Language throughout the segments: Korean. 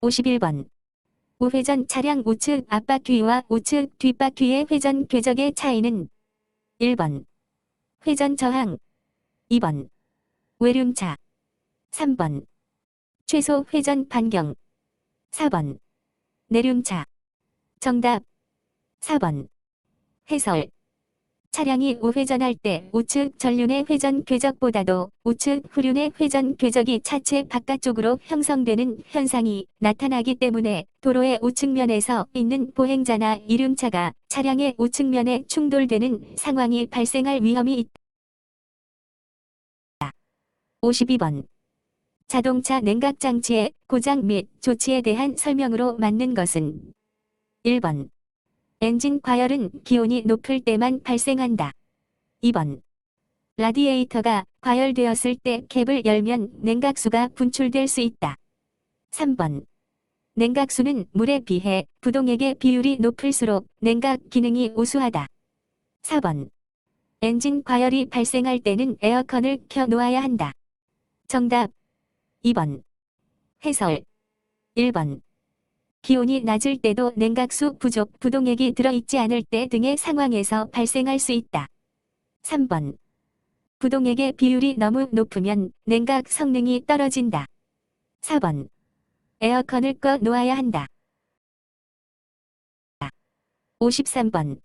51번. 우회전 차량 우측 앞바퀴와 우측 뒷바퀴의 회전 궤적의 차이는 1번. 회전 저항 2번. 외륜차 3번. 최소 회전 반경 4번. 내륜차. 정답 4번. 해설. 차량이 우회전할 때 우측 전륜의 회전 궤적보다도 우측 후륜의 회전 궤적이 차체 바깥쪽으로 형성되는 현상이 나타나기 때문에 도로의 우측면에서 있는 보행자나 이륜차가 차량의 우측면에 충돌되는 상황이 발생할 위험이 있다. 52번. 자동차 냉각장치의 고장 및 조치에 대한 설명으로 맞는 것은 1번. 엔진 과열은 기온이 높을 때만 발생한다. 2번. 라디에이터가 과열되었을 때 캡을 열면 냉각수가 분출될 수 있다. 3번. 냉각수는 물에 비해 부동액의 비율이 높을수록 냉각 기능이 우수하다. 4번. 엔진 과열이 발생할 때는 에어컨을 켜 놓아야 한다. 정답 2번. 해설. 1번. 기온이 낮을 때도 냉각수 부족, 부동액이 들어있지 않을 때 등의 상황에서 발생할 수 있다. 3번. 부동액의 비율이 너무 높으면 냉각 성능이 떨어진다. 4번. 에어컨을 꺼 놓아야 한다. 53번.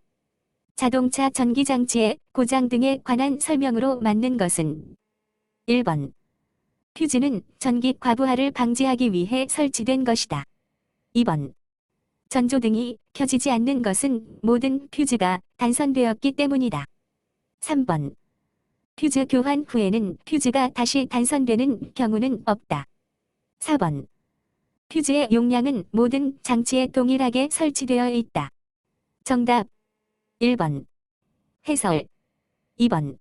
자동차 전기장치의 고장 등에 관한 설명으로 맞는 것은 1번. 퓨즈는 전기 과부하를 방지하기 위해 설치된 것이다. 2번. 전조등이 켜지지 않는 것은 모든 퓨즈가 단선되었기 때문이다. 3번. 퓨즈 교환 후에는 퓨즈가 다시 단선되는 경우는 없다. 4번. 퓨즈의 용량은 모든 장치에 동일하게 설치되어 있다. 정답 1번. 해설. 2번.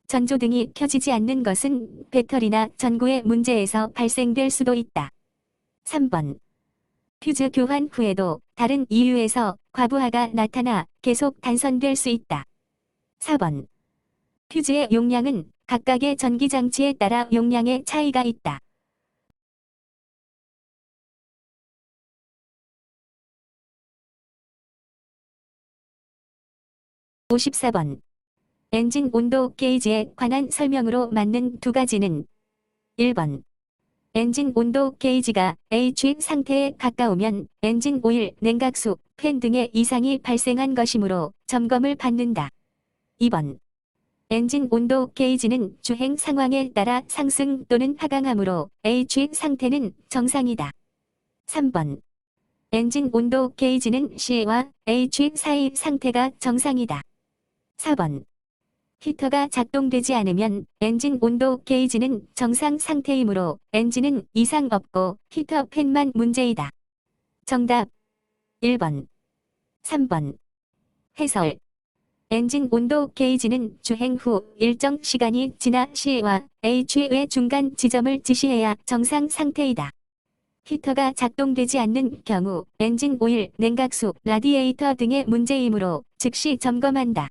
전조등이 켜지지 않는 것은 배터리나 전구의 문제에서 발생될 수도 있다. 3번. 퓨즈 교환 후에도 다른 이유에서 과부하가 나타나 계속 단선될 수 있다. 4번. 퓨즈의 용량은 각각의 전기장치에 따라 용량의 차이가 있다. (54번) 엔진 온도 게이지에 관한 설명으로 맞는 두 가지는 1번. 엔진 온도 게이지가 H 상태에 가까우면 엔진 오일, 냉각수, 팬 등의 이상이 발생한 것이므로 점검을 받는다. 2번. 엔진 온도 게이지는 주행 상황에 따라 상승 또는 하강하므로 H 상태는 정상이다. 3번. 엔진 온도 게이지는 C와 H 사이 상태가 정상이다. 4번. 히터가 작동되지 않으면 엔진 온도 게이지는 정상 상태이므로 엔진은 이상 없고 히터 팬만 문제이다. 정답 1번. 3번. 해설. 엔진 온도 게이지는 주행 후 일정 시간이 지나 C와 H의 중간 지점을 지시해야 정상 상태이다. 히터가 작동되지 않는 경우 엔진 오일, 냉각수, 라디에이터 등의 문제이므로 즉시 점검한다.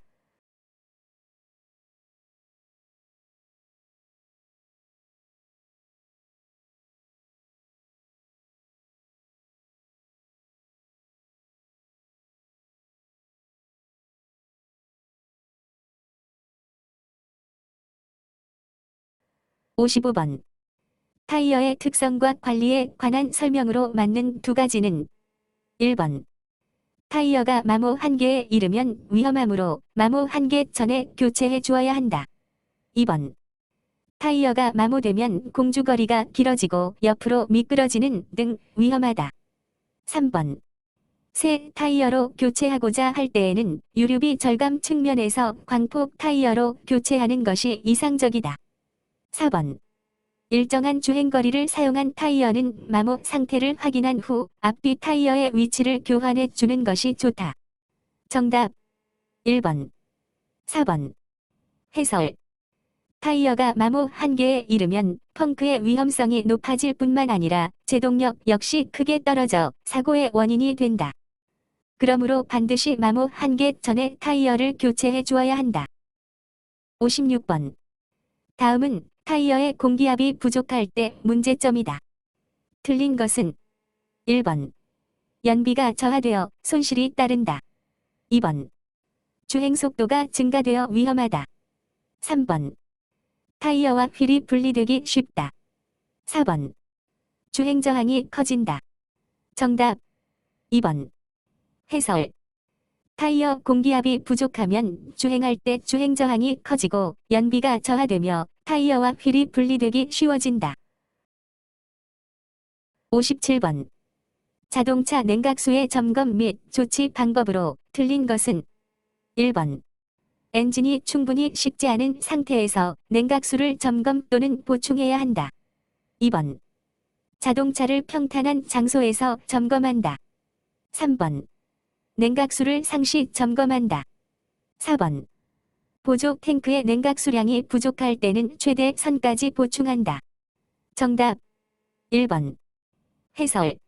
(55번) 타이어의 특성과 관리에 관한 설명으로 맞는 두 가지는 1번. 타이어가 마모 한계에 이르면 위험하므로 마모 한계 전에 교체해 주어야 한다. 2번. 타이어가 마모되면 공주거리가 길어지고 옆으로 미끄러지는 등 위험하다. 3번. 새 타이어로 교체하고자 할 때에는 유류비 절감 측면에서 광폭 타이어로 교체하는 것이 이상적이다. 4번. 일정한 주행거리를 사용한 타이어는 마모 상태를 확인한 후 앞뒤 타이어의 위치를 교환해 주는 것이 좋다. 정답 1번. 4번. 해설. 타이어가 마모 한계에 이르면 펑크의 위험성이 높아질 뿐만 아니라 제동력 역시 크게 떨어져 사고의 원인이 된다. 그러므로 반드시 마모 한계 전에 타이어를 교체해 주어야 한다. 56번. 다음은 타이어의 공기압이 부족할 때 문제점이다. 틀린 것은 1번. 연비가 저하되어 손실이 따른다. 2번. 주행속도가 증가되어 위험하다. 3번. 타이어와 휠이 분리되기 쉽다. 4번. 주행저항이 커진다. 정답 2번. 해설. 타이어 공기압이 부족하면 주행할 때 주행저항이 커지고 연비가 저하되며 타이어와 휠이 분리되기 쉬워진다. 57번. 자동차 냉각수의 점검 및 조치 방법으로 틀린 것은 1번. 엔진이 충분히 식지 않은 상태에서 냉각수를 점검 또는 보충해야 한다. 2번. 자동차를 평탄한 장소에서 점검한다. 3번. 냉각수를 상시 점검한다. 4번. 보조 탱크의 냉각수량이 부족할 때는 최대 선까지 보충한다. 정답 1번. 해설.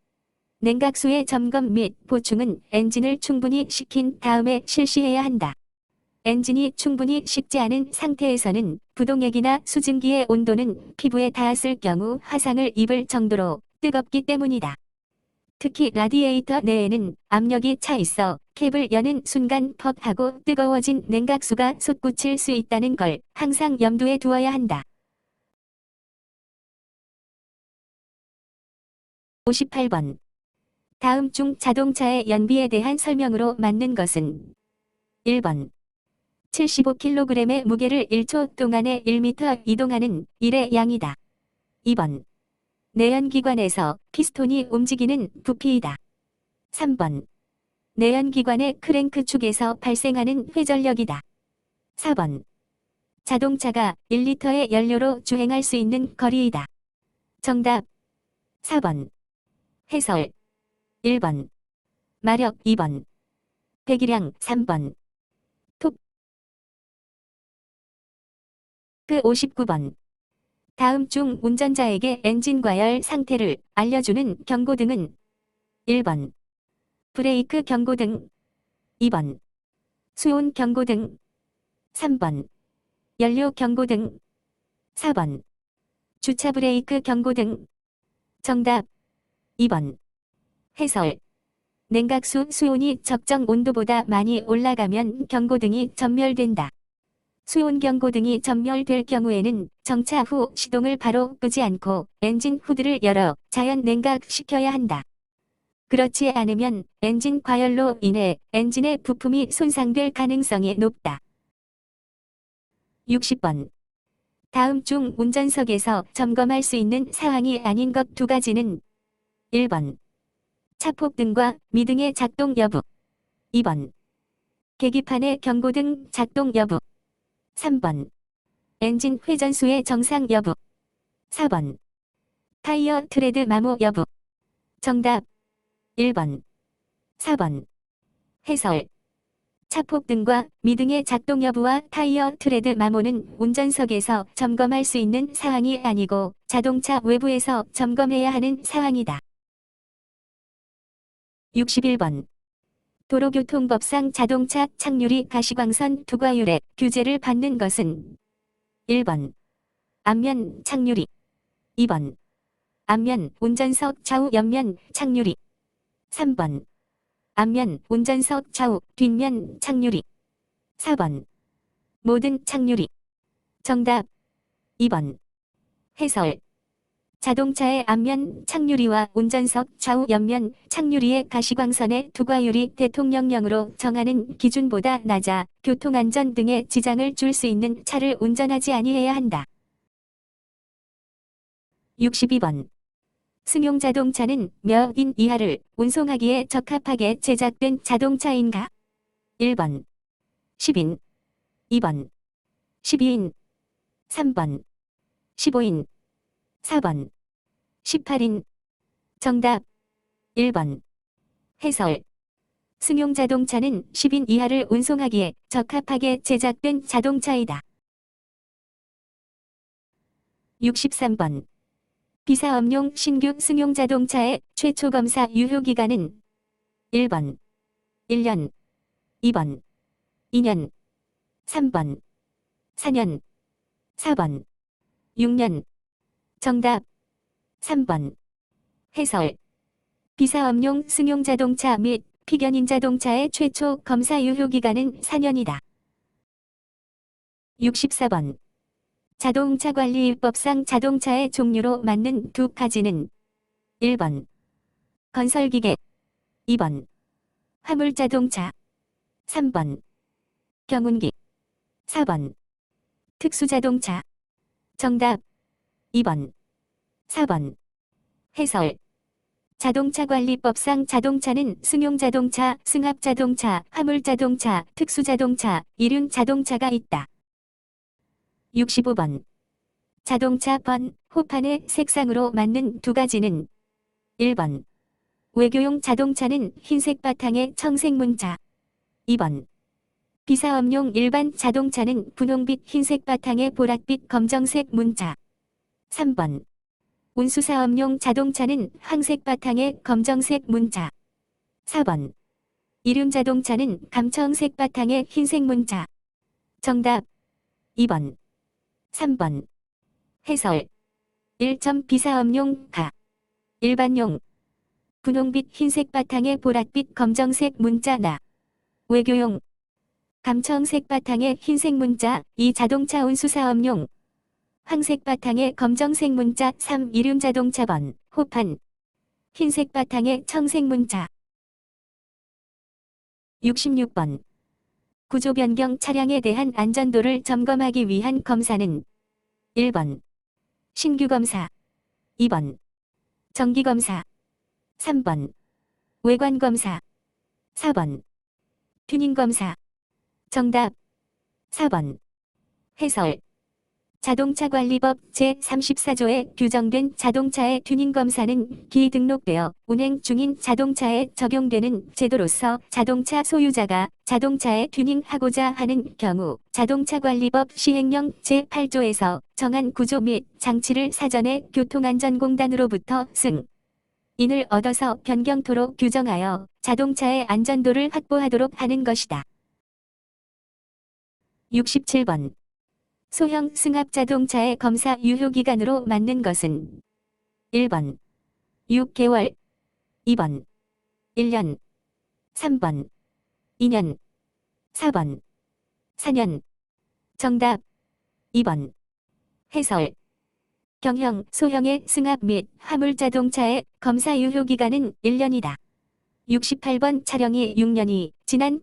냉각수의 점검 및 보충은 엔진을 충분히 식힌 다음에 실시해야 한다. 엔진이 충분히 식지 않은 상태에서는 부동액이나 수증기의 온도는 피부에 닿았을 경우 화상을 입을 정도로 뜨겁기 때문이다. 특히 라디에이터 내에는 압력이 차 있어 캡을 여는 순간 퍽 하고 뜨거워진 냉각수가 솟구칠 수 있다는 걸 항상 염두에 두어야 한다. 58번. 다음 중 자동차의 연비에 대한 설명으로 맞는 것은 1번. 75kg의 무게를 1초 동안에 1m 이동하는 일의 양이다. 2번. 내연기관에서 피스톤이 움직이는 부피이다. 3번. 내연기관의 크랭크 축에서 발생하는 회전력이다. 4번. 자동차가 1리터의 연료로 주행할 수 있는 거리이다. 정답 4번. 해설 1번. 마력 2번. 배기량 3번. 토크 59번. 다음 중 운전자에게 엔진 과열 상태를 알려주는 경고등은 1번. 브레이크 경고등 2번. 수온 경고등 3번. 연료 경고등 4번. 주차 브레이크 경고등 정답 2번. 해설. 냉각수 수온이 적정 온도보다 많이 올라가면 경고등이 전멸된다. 수온 경고등이 전멸될 경우에는 정차 후 시동을 바로 끄지 않고 엔진 후드를 열어 자연 냉각시켜야 한다. 그렇지 않으면 엔진 과열로 인해 엔진의 부품이 손상될 가능성이 높다. 60번. 다음 중 운전석에서 점검할 수 있는 사항이 아닌 것 두 가지는 1번. 차폭등과 미등의 작동 여부 2번. 계기판의 경고등 작동 여부 3번. 엔진 회전수의 정상 여부 4번. 타이어 트레드 마모 여부 정답 1번. 4번. 해설. 차폭등과 미등의 작동 여부와 타이어 트레드 마모는 운전석에서 점검할 수 있는 사항이 아니고 자동차 외부에서 점검해야 하는 사항이다. 61번. 도로교통법상 자동차 착유리 가시광선 두과율의 규제를 받는 것은 1번. 앞면 착유리 2번. 앞면 운전석 좌우 옆면 착유리 3번. 앞면 운전석 좌우 뒷면 착유리 4번. 모든 착유리 정답 2번. 해설. 자동차의 앞면 착유리와 운전석 좌우 옆면 착유리의 가시광선의 두과율이 대통령령으로 정하는 기준보다 낮아 교통안전 등에 지장을 줄 수 있는 차를 운전하지 아니해야 한다. 62번. 승용자동차는 몇 인 이하를 운송하기에 적합하게 제작된 자동차인가? 1번. 10인 2번. 12인 3번. 15인 4번. 18인 정답 1번. 해설. 승용자동차는 10인 이하를 운송하기에 적합하게 제작된 자동차이다. 63번. 비사업용 신규 승용자동차의 최초 검사 유효기간은 1번. 1년 2번. 2년 3번. 4년 4번. 6년 정답 3번. 해설. 비사업용 승용 자동차 및 피견인 자동차의 최초 검사 유효기간은 4년이다. 64번. 자동차관리법상 자동차의 종류로 맞는 두 가지는 1번 건설기계, 2번 화물자동차, 3번 경운기, 4번 특수자동차. 정답 2번, 4번. 해설. 자동차관리법상 자동차는 승용자동차, 승합자동차, 화물자동차, 특수자동차, 이륜자동차가 있다. 65번. 자동차 번, 호판의 색상으로 맞는 두 가지는 1번 외교용 자동차는 흰색 바탕의 청색 문자, 2번 비사업용 일반 자동차는 분홍빛 흰색 바탕의 보랏빛 검정색 문자, 3번 운수사업용 자동차는 황색 바탕의 검정색 문자, 4번 이륜자동차는 감청색 바탕의 흰색 문자. 정답 2번, 3번. 해설. 1점 비사업용 가. 일반용 분홍빛 흰색 바탕의 보랏빛 검정색 문자 나. 외교용 감청색 바탕의 흰색 문자 2 자동차 운수사업용 황색 바탕의 검정색 문자 3 이륜자동차 번, 호판 흰색 바탕의 청색 문자. 66번. 구조 변경 차량에 대한 안전도를 점검하기 위한 검사는 1번 신규검사, 2번 정기검사, 3번 외관검사, 4번 튜닝검사. 정답 4번. 해설. 자동차관리법 제34조에 규정된 자동차의 튜닝검사는 기등록되어 운행 중인 자동차에 적용되는 제도로서 자동차 소유자가 자동차에 튜닝하고자 하는 경우 자동차관리법 시행령 제8조에서 정한 구조 및 장치를 사전에 교통안전공단으로부터 승인을 얻어서 변경토록 규정하여 자동차의 안전도를 확보하도록 하는 것이다. 67번. 소형 승합자동차의 검사 유효기간으로 맞는 것은 1번 6개월, 2번 1년, 3번 2년, 4번 4년. 정답 2번. 해설. 경형, 소형의 승합 및 화물자동차의 검사 유효기간은 1년이다. 68번 차량이 6년이 지난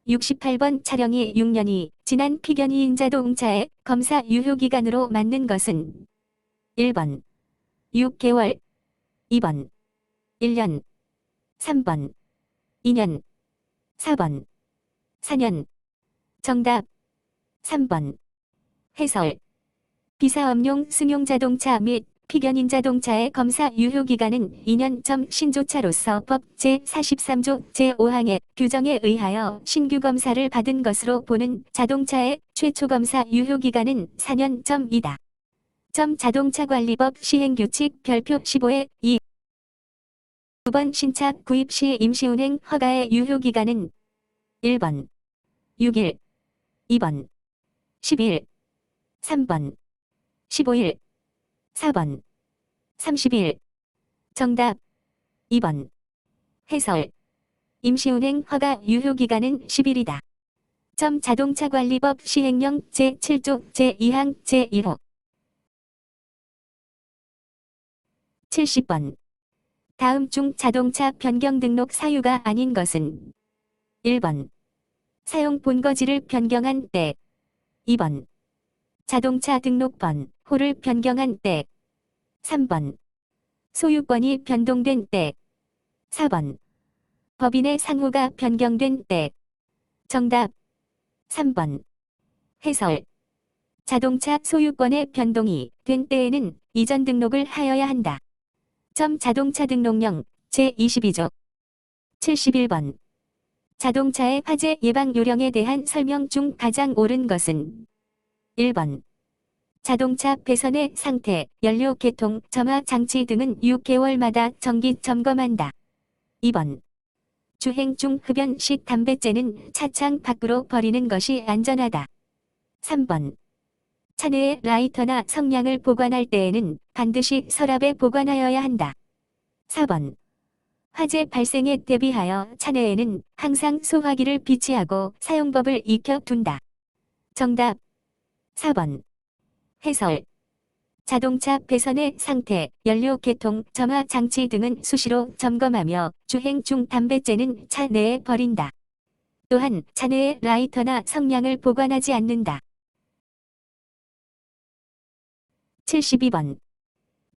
68번 차량이 6년이 지난 피견이인 자동차의 검사 유효기간으로 맞는 것은 1번 6개월, 2번 1년, 3번 2년, 4번 4년. 정답 3번. 해설. 비사업용 승용자동차 및 피견인 자동차의 검사 유효기간은 2년 점 신조차로서 법 제43조 제5항의 규정에 의하여 신규 검사를 받은 것으로 보는 자동차의 최초 검사 유효기간은 4년 점이다. 자동차관리법 시행규칙 별표 15의 2. 9번 신차 구입 시 임시운행 허가의 유효기간은 1번 6일, 2번 10일, 3번 15일, 4번 30일. 정답 2번. 해설. 임시운행 허가 유효기간은 10일이다. 자동차관리법 시행령 제7조 제2항 제1호. 70번. 다음 중 자동차 변경 등록 사유가 아닌 것은 1번 사용 본거지를 변경한 때, 2번 자동차 등록번, 호를 변경한 때, 3번 소유권이 변동된 때, 4번 법인의 상호가 변경된 때. 정답 3번. 해설. 자동차 소유권의 변동이 된 때에는 이전 등록을 하여야 한다. 자동차 등록령 제22조. 71번. 자동차의 화재 예방 요령에 대한 설명 중 가장 옳은 것은 1번 자동차 배선의 상태, 연료 개통, 점화 장치 등은 6개월마다 정기 점검한다. 2번 주행 중 흡연 시 담뱃재는 차창 밖으로 버리는 것이 안전하다. 3번 차내에 라이터나 성냥을 보관할 때에는 반드시 서랍에 보관하여야 한다. 4번. 화재 발생에 대비하여 차내에는 항상 소화기를 비치하고 사용법을 익혀둔다. 정답 4번. 해설. 자동차 배선의 상태, 연료 개통, 점화 장치 등은 수시로 점검하며 주행 중 담뱃재는 차 내에 버린다. 또한 차 내에 라이터나 성냥을 보관하지 않는다. 72번.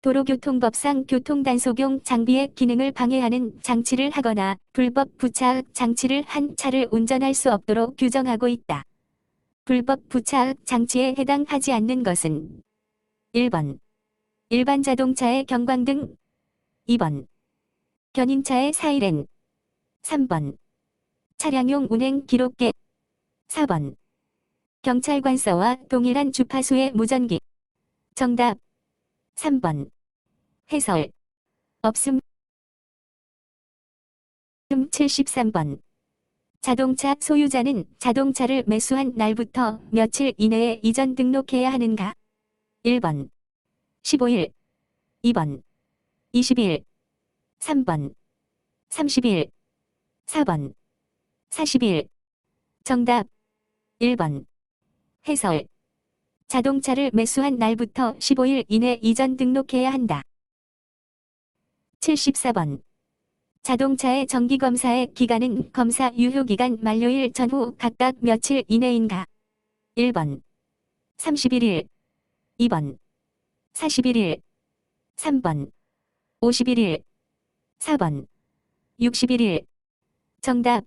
도로교통법상 교통단속용 장비의 기능을 방해하는 장치를 하거나 불법 부착 장치를 한 차를 운전할 수 없도록 규정하고 있다. 불법 부착 장치에 해당하지 않는 것은 1번. 일반 자동차의 경광등 2번. 견인차의 사이렌 3번. 차량용 운행 기록계 4번. 경찰관서와 동일한 주파수의 무전기. 정답 3번. 해설. 없음. 73번. 자동차 소유자는 자동차를 매수한 날부터 며칠 이내에 이전 등록해야 하는가? 1번. 15일 2번. 20일 3번. 30일 4번. 40일. 정답 1번. 해설. 자동차를 매수한 날부터 15일 이내 이전 등록해야 한다. 74번. 자동차의 정기검사의 기간은 검사 유효기간 만료일 전후 각각 며칠 이내인가? 1번. 31일 2번. 41일 3번. 51일 4번. 61일. 정답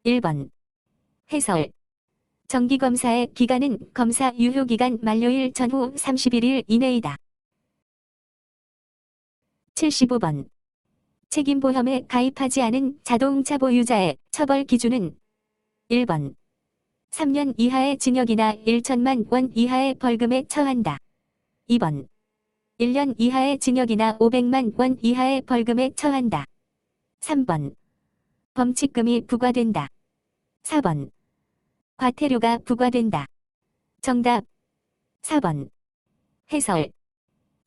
1번. 해설. 정기검사의 기간은 검사 유효기간 만료일 전후 31일 이내이다. 75번. 책임보험에 가입하지 않은 자동차 보유자의 처벌 기준은 1번. 3년 이하의 징역이나 1천만 원 이하의 벌금에 처한다. 2번. 1년 이하의 징역이나 500만 원 이하의 벌금에 처한다. 3번. 범칙금이 부과된다. 4번. 과태료가 부과된다. 정답 4번. 해설.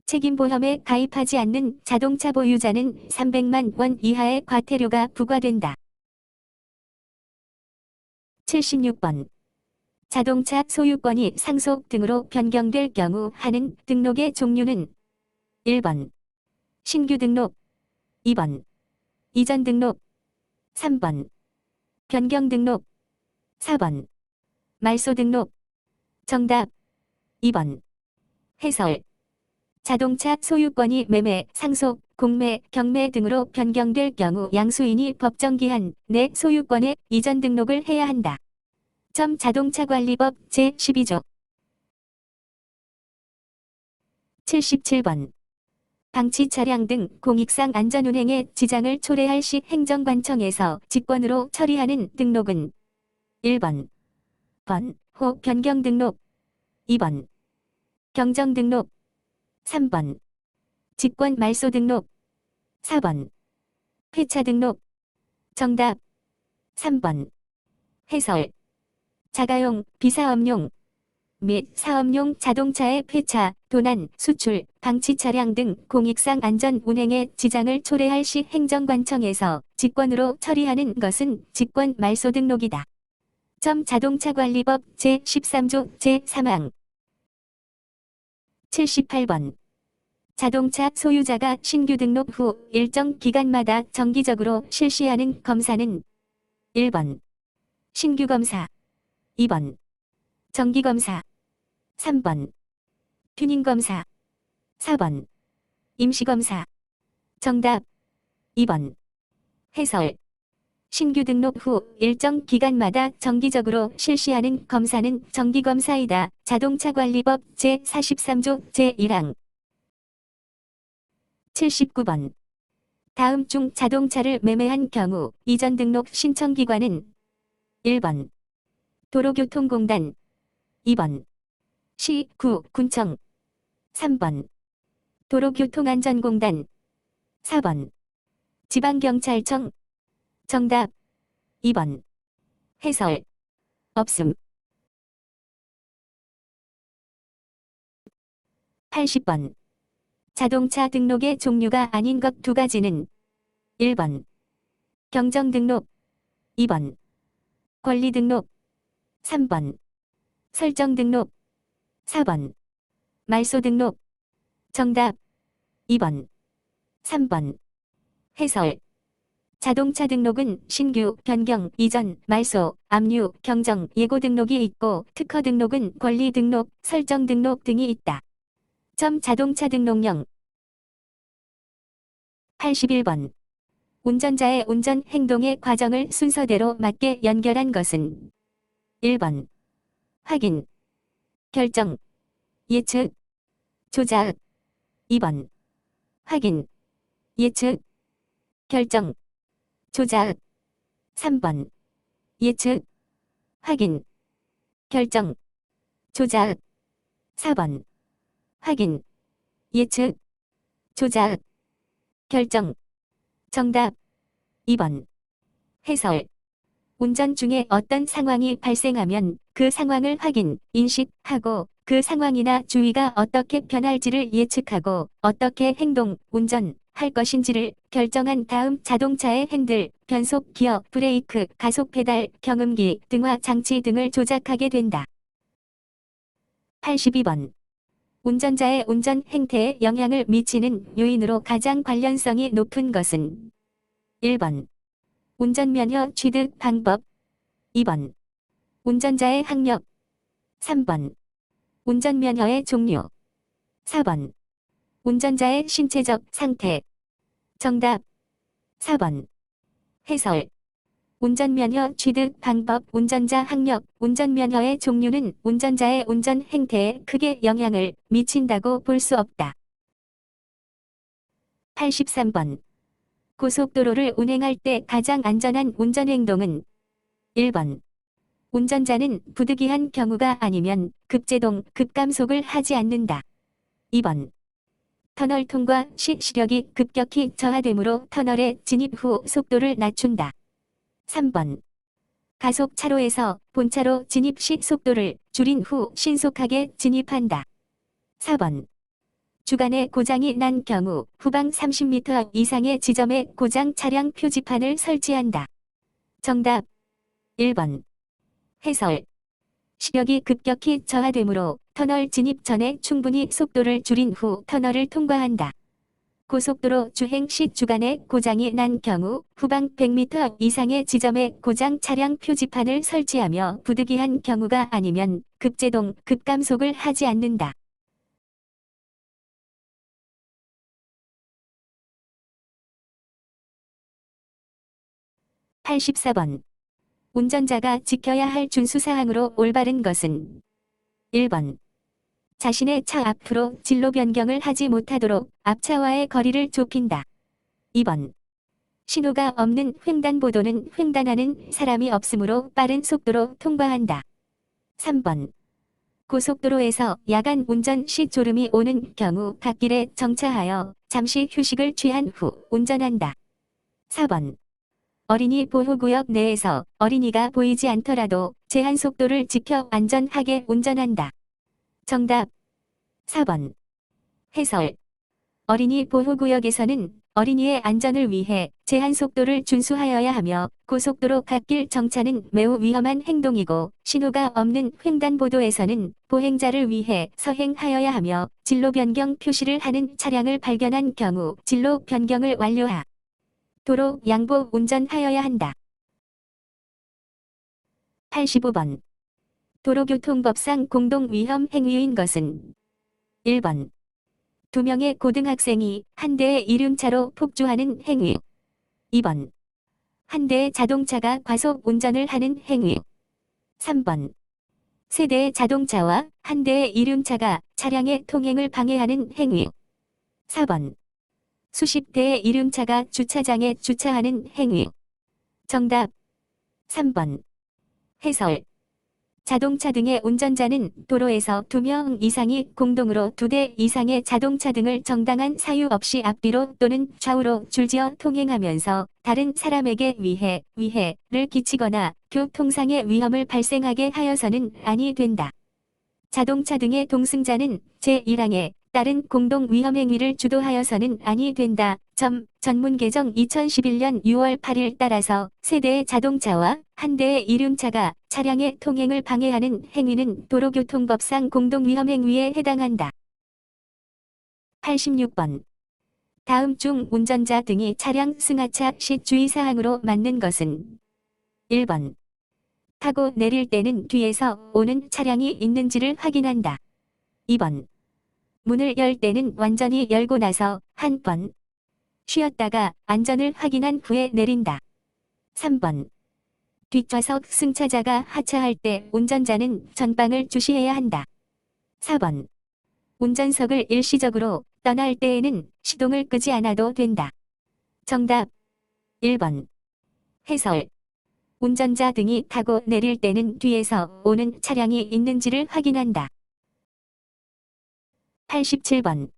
책임보험에 가입하지 않는 자동차 보유자는 300만 원 이하의 과태료가 부과된다. 76번. 자동차 소유권이 상속 등으로 변경될 경우 하는 등록의 종류는 1번. 신규 등록 2번. 이전 등록 3번. 변경 등록 4번. 말소 등록. 정답 2번. 해설. 자동차 소유권이 매매, 상속, 공매, 경매 등으로 변경될 경우 양수인이 법정기한 내 소유권의 이전 등록을 해야 한다. 자동차관리법 제12조. 77번. 방치 차량 등 공익상 안전운행에 지장을 초래할 시 행정관청에서 직권으로 처리하는 등록은 1번. 호 변경 등록 2번. 경정 등록 3번. 직권 말소 등록 4번. 폐차 등록. 정답 3번. 해설. 자가용, 비사업용 및 사업용 자동차의 폐차, 도난, 수출, 방치 차량 등 공익상 안전 운행에 지장을 초래할 시 행정관청에서 직권으로 처리하는 것은 직권 말소 등록이다. 자동차관리법 제13조 제3항. 78번. 자동차 소유자가 신규 등록 후 일정 기간마다 정기적으로 실시하는 검사는 1번. 신규검사 2번. 정기검사 3번. 튜닝검사 4번. 임시검사. 정답 2번. 해설. 신규 등록 후 일정 기간마다 정기적으로 실시하는 검사는 정기검사이다. 자동차관리법 제43조 제1항. 79번. 다음 중 자동차를 매매한 경우 이전 등록 신청기관은 1번. 도로교통공단 2번. 시, 구, 군청 3번. 도로교통안전공단 4번. 지방경찰청. 정답 2번. 해설. 없음. 80번. 자동차 등록의 종류가 아닌 것 두 가지는 1번 경정 등록, 2번 권리 등록, 3번 설정 등록, 4번 말소 등록. 정답 2번, 3번. 해설. 자동차 등록은 신규, 변경, 이전, 말소, 압류, 경정, 예고 등록이 있고 특허 등록은 권리 등록, 설정 등록 등이 있다. 자동차 등록령 81번. 운전자의 운전 행동의 과정을 순서대로 맞게 연결한 것은 1번 확인, 결정, 예측, 조작. 2번 확인, 예측, 결정, 조작. 3번 예측, 확인, 결정, 조작. 4번 확인, 예측, 조작, 결정. 정답 2번. 해설. 운전 중에 어떤 상황이 발생하면 그 상황을 확인, 인식하고 그 상황이나 주위가 어떻게 변할지를 예측하고 어떻게 행동, 운전할 것인지를 결정한 다음 자동차의 핸들, 변속, 기어, 브레이크, 가속 페달, 경음기, 등화 장치 등을 조작하게 된다. 82번. 운전자의 운전 행태에 영향을 미치는 요인으로 가장 관련성이 높은 것은 1번 운전면허 취득 방법, 2번 운전자의 학력, 3번 운전면허의 종류, 4번 운전자의 신체적 상태. 정답 4번. 해설. 운전면허 취득 방법, 운전자 학력, 운전면허의 종류는 운전자의 운전 행태에 크게 영향을 미친다고 볼 수 없다. 83번. 고속도로를 운행할 때 가장 안전한 운전행동은 1번 운전자는 부득이한 경우가 아니면 급제동, 급감속을 하지 않는다. 2번 터널 통과 시 시력이 급격히 저하되므로 터널에 진입 후 속도를 낮춘다. 3번 가속 차로에서 본차로 진입 시 속도를 줄인 후 신속하게 진입한다. 4번 주간에 고장이 난 경우 후방 30m 이상의 지점에 고장 차량 표지판을 설치한다. 정답 1번. 해설. 시력이 급격히 저하되므로 터널 진입 전에 충분히 속도를 줄인 후 터널을 통과한다. 고속도로 주행 시 주간에 고장이 난 경우 후방 100m 이상의 지점에 고장 차량 표지판을 설치하며 부득이한 경우가 아니면 급제동, 급감속을 하지 않는다. 84번. 운전자가 지켜야 할 준수사항으로 올바른 것은 1번 자신의 차 앞으로 진로 변경을 하지 못하도록 앞차와의 거리를 좁힌다. 2번 신호가 없는 횡단보도는 횡단하는 사람이 없으므로 빠른 속도로 통과한다. 3번 고속도로에서 야간 운전 시 졸음이 오는 경우 갓길에 정차하여 잠시 휴식을 취한 후 운전한다. 4번 어린이 보호구역 내에서 어린이가 보이지 않더라도 제한 속도를 지켜 안전하게 운전한다. 정답 4번. 해설. 어린이 보호구역에서는 어린이의 안전을 위해 제한 속도를 준수하여야 하며 고속도로 갓길 정차는 매우 위험한 행동이고 신호가 없는 횡단보도에서는 보행자를 위해 서행하여야 하며 진로 변경 표시를 하는 차량을 발견한 경우 진로 변경을 완료하 도로 양보 운전하여야 한다. 85번. 도로교통법상 공동위험 행위인 것은 1번. 2명의 고등학생이 한 대의 이륜차로 폭주하는 행위. 2번. 한 대의 자동차가 과속 운전을 하는 행위. 3번. 세 대의 자동차와 한 대의 이륜차가 차량의 통행을 방해하는 행위. 4번. 수십 대의 이륜차가 주차장에 주차하는 행위. 정답 3번. 해설. 자동차 등의 운전자는 도로에서 2명 이상이 공동으로 2대 이상의 자동차 등을 정당한 사유 없이 앞뒤로 또는 좌우로 줄지어 통행하면서 다른 사람에게 위해를 끼치거나 교통상의 위험을 발생하게 하여서는 아니 된다. 자동차 등의 동승자는 제1항에 따른 공동 위험행위를 주도하여서는 아니 된다. 전문 개정 2011년 6월 8일 따라서 세대의 자동차와 한 대의 이륜차가 차량의 통행을 방해하는 행위는 도로교통법상 공동 위험행위에 해당한다. 86번. 다음 중 운전자 등이 차량 승하차 시 주의사항으로 맞는 것은 1번. 타고 내릴 때는 뒤에서 오는 차량이 있는지를 확인한다. 2번. 문을 열 때는 완전히 열고 나서 한 번 쉬었다가 안전을 확인한 후에 내린다. 3번. 뒷좌석 승차자가 하차할 때 운전자는 전방을 주시해야 한다. 4번. 운전석을 일시적으로 떠날 때에는 시동을 끄지 않아도 된다. 정답 1번. 해설. 운전자 등이 타고 내릴 때는 뒤에서 오는 차량이 있는지를 확인한다. 87번.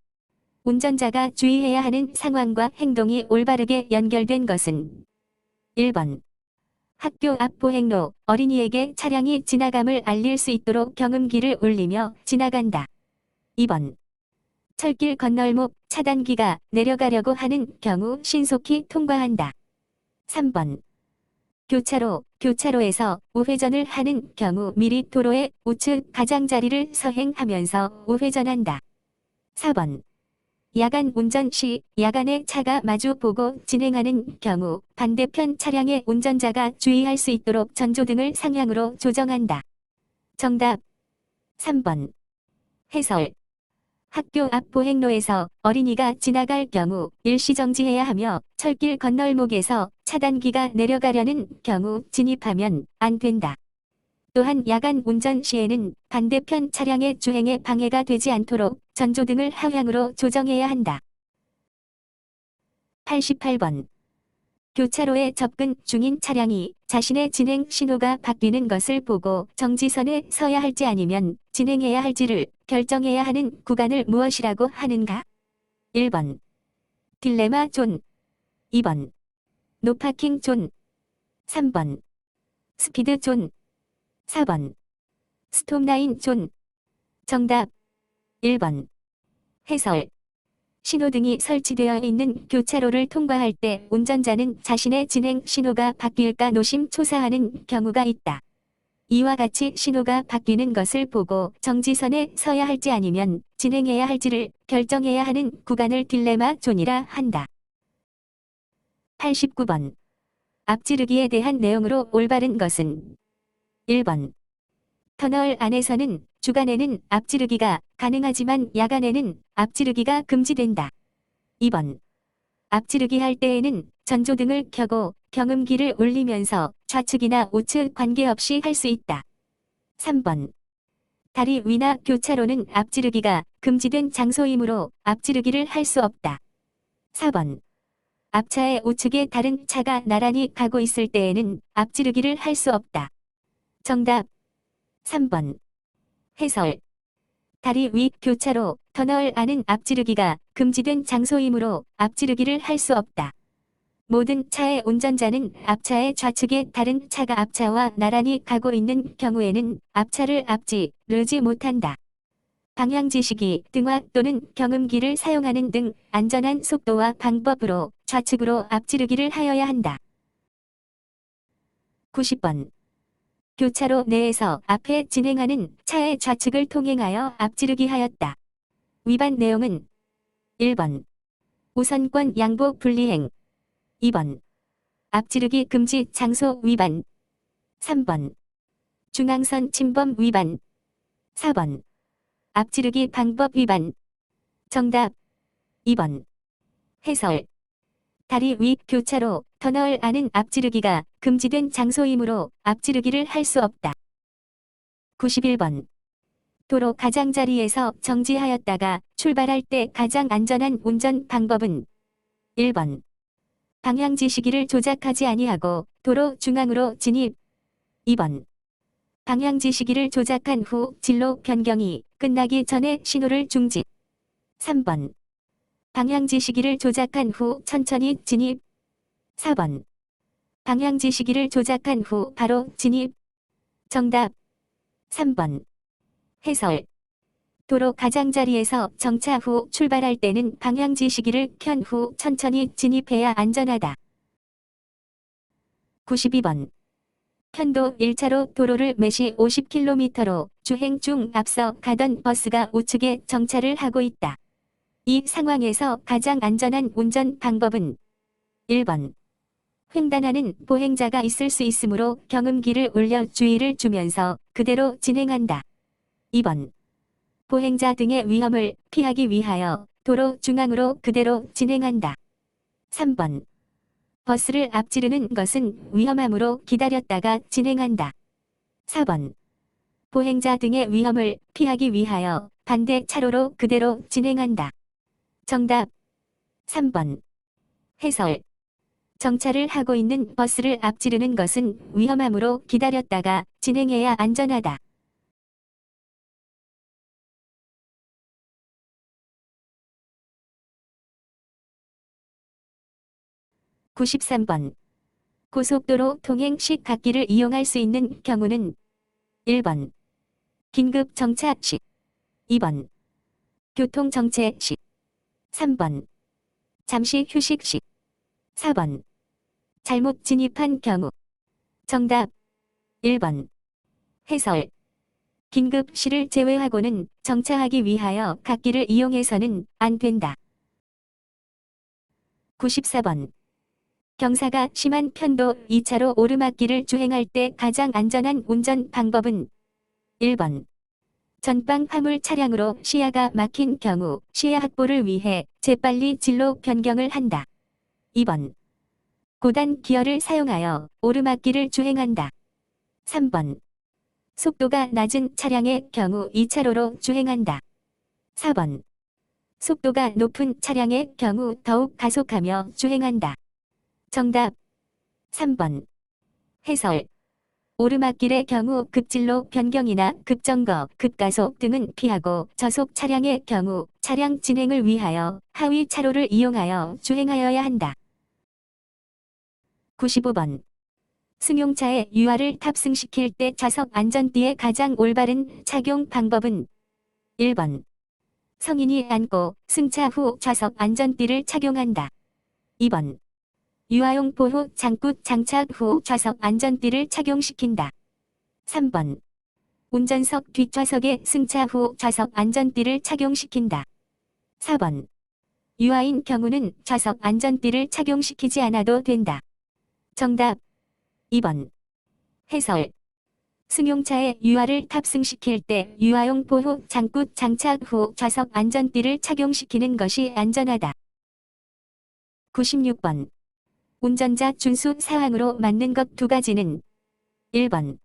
운전자가 주의해야 하는 상황과 행동이 올바르게 연결된 것은 1번. 학교 앞 보행로, 어린이에게 차량이 지나감을 알릴 수 있도록 경음기를 울리며 지나간다. 2번. 철길 건널목, 차단기가 내려가려고 하는 경우 신속히 통과한다. 3번. 교차로에서 우회전을 하는 경우 미리 도로의 우측 가장자리를 서행하면서 우회전한다. 4번. 야간 운전 시 야간에 차가 마주 보고 진행하는 경우 반대편 차량의 운전자가 주의할 수 있도록 전조등을 상향으로 조정한다. 정답 3번. 해설. 학교 앞 보행로에서 어린이가 지나갈 경우 일시정지해야 하며 철길 건널목에서 차단기가 내려가려는 경우 진입하면 안 된다. 또한 야간 운전 시에는 반대편 차량의 주행에 방해가 되지 않도록 전조등을 하향으로 조정해야 한다. 88번. 교차로에 접근 중인 차량이 자신의 진행 신호가 바뀌는 것을 보고 정지선에 서야 할지 아니면 진행해야 할지를 결정해야 하는 구간을 무엇이라고 하는가? 1번. 딜레마 존. 2번. 노파킹 존. 3번. 스피드 존. 4번. 스톱라인 존. 정답 1번. 해설. 신호등이 설치되어 있는 교차로를 통과할 때 운전자는 자신의 진행 신호가 바뀔까 노심초사하는 경우가 있다. 이와 같이 신호가 바뀌는 것을 보고 정지선에 서야 할지 아니면 진행해야 할지를 결정해야 하는 구간을 딜레마 존이라 한다. 89번. 앞지르기에 대한 내용으로 올바른 것은 1번. 터널 안에서는 주간에는 앞지르기가 가능하지만 야간에는 앞지르기가 금지된다. 2번. 앞지르기 할 때에는 전조등을 켜고 경음기를 울리면서 좌측이나 우측 관계없이 할 수 있다. 3번. 다리 위나 교차로는 앞지르기가 금지된 장소이므로 앞지르기를 할 수 없다. 4번. 앞차의 우측에 다른 차가 나란히 가고 있을 때에는 앞지르기를 할 수 없다. 정답 3번. 해설. 다리 위 교차로, 터널 안은 앞지르기가 금지된 장소이므로 앞지르기를 할 수 없다. 모든 차의 운전자는 앞차의 좌측에 다른 차가 앞차와 나란히 가고 있는 경우에는 앞차를 앞지르지 못한다. 방향지시기, 등화 또는 경음기를 사용하는 등 안전한 속도와 방법으로 좌측으로 앞지르기를 하여야 한다. 90번. 교차로 내에서 앞에 진행하는 차의 좌측을 통행하여 앞지르기 하였다. 위반 내용은 1번. 우선권 양보 불이행. 2번. 앞지르기 금지 장소 위반. 3번. 중앙선 침범 위반. 4번. 앞지르기 방법 위반. 정답 2번. 해설. 다리 위 교차로, 터널 안은 앞지르기가 금지된 장소이므로 앞지르기를 할 수 없다. 91번. 도로 가장자리에서 정지하였다가 출발할 때 가장 안전한 운전 방법은 1번. 방향지시기를 조작하지 아니하고 도로 중앙으로 진입. 2번. 방향지시기를 조작한 후 진로 변경이 끝나기 전에 신호를 중지. 3번. 방향지시기를 조작한 후 천천히 진입. 4번. 방향지시기를 조작한 후 바로 진입. 정답 3번. 해설. 도로 가장자리에서 정차 후 출발할 때는 방향지 시기를 켠 후 천천히 진입해야 안전하다. 92번. 편도 1차로 도로를 매시 50km로 주행 중 앞서 가던 버스가 우측에 정차를 하고 있다. 이 상황에서 가장 안전한 운전 방법은 1번. 횡단하는 보행자가 있을 수 있으므로 경음기를 울려 주의를 주면서 그대로 진행한다. 2번. 보행자 등의 위험을 피하기 위하여 도로 중앙으로 그대로 진행한다. 3번. 버스를 앞지르는 것은 위험하므로 기다렸다가 진행한다. 4번. 보행자 등의 위험을 피하기 위하여 반대 차로로 그대로 진행한다. 정답 3번. 해설. 정차를 하고 있는 버스를 앞지르는 것은 위험하므로 기다렸다가 진행해야 안전하다. 93번. 고속도로 통행 시 갓길을 이용할 수 있는 경우는 1번. 긴급 정차 시 2번. 교통정체 시 3번. 잠시 휴식 시 4번. 잘못 진입한 경우. 정답 1번. 해설. 긴급 시를 제외하고는 정차하기 위하여 갓길을 이용해서는 안 된다. 94번. 경사가 심한 편도 2차로 오르막길을 주행할 때 가장 안전한 운전 방법은 1번. 전방 화물 차량으로 시야가 막힌 경우 시야 확보를 위해 재빨리 진로 변경을 한다. 2번. 고단 기어를 사용하여 오르막길을 주행한다. 3번. 속도가 낮은 차량의 경우 2차로로 주행한다. 4번. 속도가 높은 차량의 경우 더욱 가속하며 주행한다. 정답 3번. 해설. 오르막길의 경우 급진로 변경이나 급정거, 급가속 등은 피하고 저속 차량의 경우 차량 진행을 위하여 하위 차로를 이용하여 주행하여야 한다. 95번. 승용차에 유아를 탑승시킬 때 좌석 안전띠의 가장 올바른 착용 방법은 1번. 성인이 앉고 승차 후 좌석 안전띠를 착용한다. 2번. 유아용 보호 장구 장착 후 좌석 안전띠를 착용시킨다. 3번. 운전석 뒷좌석에 승차 후 좌석 안전띠를 착용시킨다. 4번. 유아인 경우는 좌석 안전띠를 착용시키지 않아도 된다. 정답 2번. 해설. 승용차에 유아를 탑승시킬 때 유아용 보호 장구 장착 후 좌석 안전띠를 착용시키는 것이 안전하다. 96번. 운전자 준수 사항으로 맞는 것 두 가지는 1번.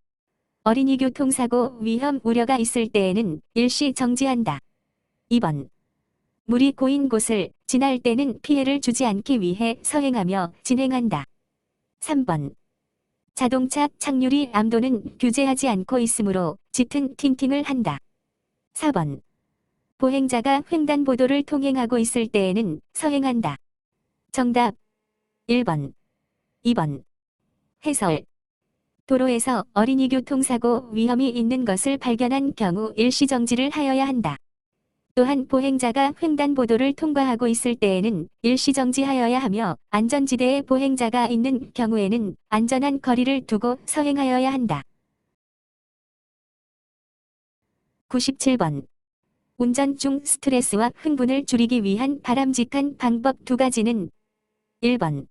어린이 교통사고 위험 우려가 있을 때에는 일시 정지한다. 2번. 물이 고인 곳을 지날 때는 피해를 주지 않기 위해 서행하며 진행한다. 3번. 자동차 착유리 암도는 규제하지 않고 있으므로 짙은 틴팅을 한다. 4번. 보행자가 횡단보도를 통행하고 있을 때에는 서행한다. 정답 1번. 2번. 해설. 도로에서 어린이 교통사고 위험이 있는 것을 발견한 경우 일시정지를 하여야 한다. 또한 보행자가 횡단보도를 통과하고 있을 때에는 일시정지하여야 하며 안전지대에 보행자가 있는 경우에는 안전한 거리를 두고 서행하여야 한다. 97번. 운전 중 스트레스와 흥분을 줄이기 위한 바람직한 방법 두 가지는 1번.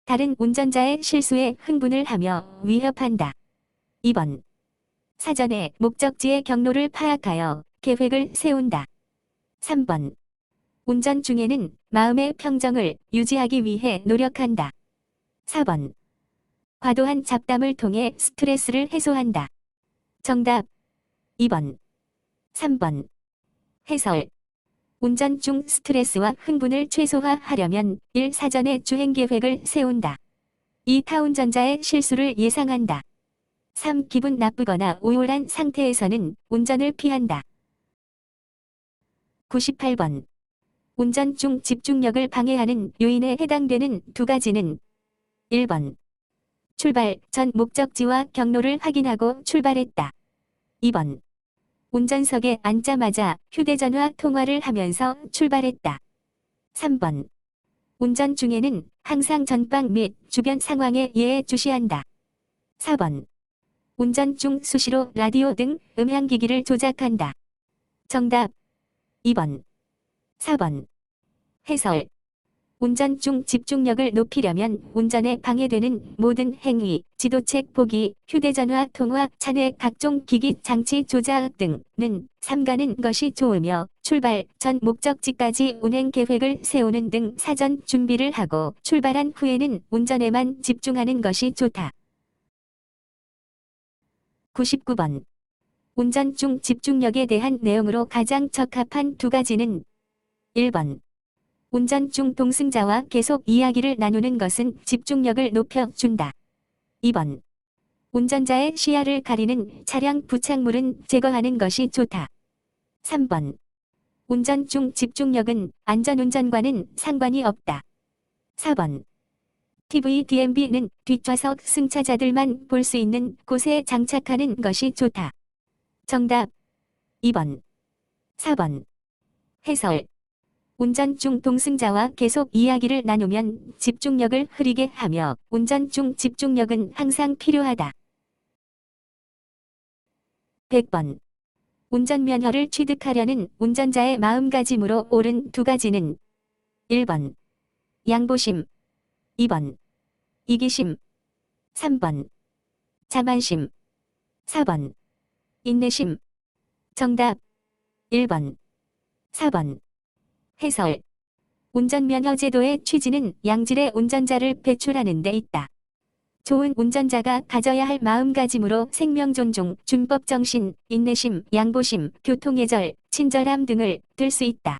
다른 운전자의 실수에 흥분을 하며 위협한다. 2번. 사전에 목적지의 경로를 파악하여 계획을 세운다. 3번. 운전 중에는 마음의 평정을 유지하기 위해 노력한다. 4번. 과도한 잡담을 통해 스트레스를 해소한다. 정답 2번. 3번. 해설. 운전 중 스트레스와 흥분을 최소화하려면 1. 사전에 주행 계획을 세운다. 2. 타운전자의 실수를 예상한다. 3. 기분 나쁘거나 우울한 상태에서는 운전을 피한다. 98번. 운전 중 집중력을 방해하는 요인에 해당되는 두 가지는 1번. 출발 전 목적지와 경로를 확인하고 출발했다. 2번. 운전석에 앉자마자 휴대전화 통화를 하면서 출발했다. 3번. 운전 중에는 항상 전방 및 주변 상황에 예의주시한다. 4번. 운전 중 수시로 라디오 등 음향기기를 조작한다. 정답 2번. 4번. 해설. 운전 중 집중력을 높이려면 운전에 방해되는 모든 행위, 지도책 보기, 휴대전화 통화, 차내 각종 기기 장치 조작 등은 삼가는 것이 좋으며 출발 전 목적지까지 운행 계획을 세우는 등 사전 준비를 하고 출발한 후에는 운전에만 집중하는 것이 좋다. 99번. 운전 중 집중력에 대한 내용으로 가장 적합한 두 가지는 1번. 운전 중 동승자와 계속 이야기를 나누는 것은 집중력을 높여준다. 2번. 운전자의 시야를 가리는 차량 부착물은 제거하는 것이 좋다. 3번. 운전 중 집중력은 안전운전과는 상관이 없다. 4번. TV DMB는 뒷좌석 승차자들만 볼 수 있는 곳에 장착하는 것이 좋다. 정답 2번. 4번. 해설. 운전 중 동승자와 계속 이야기를 나누면 집중력을 흐리게 하며 운전 중 집중력은 항상 필요하다. 100번. 운전면허를 취득하려는 운전자의 마음가짐으로 옳은 두 가지는 1번. 양보심 2번. 이기심 3번. 자만심 4번. 인내심 정답 1번. 4번. 해설. 운전면허 제도의 취지는 양질의 운전자를 배출하는 데 있다. 좋은 운전자가 가져야 할 마음가짐으로 생명 존중, 준법 정신, 인내심, 양보심, 교통예절, 친절함 등을 들 수 있다.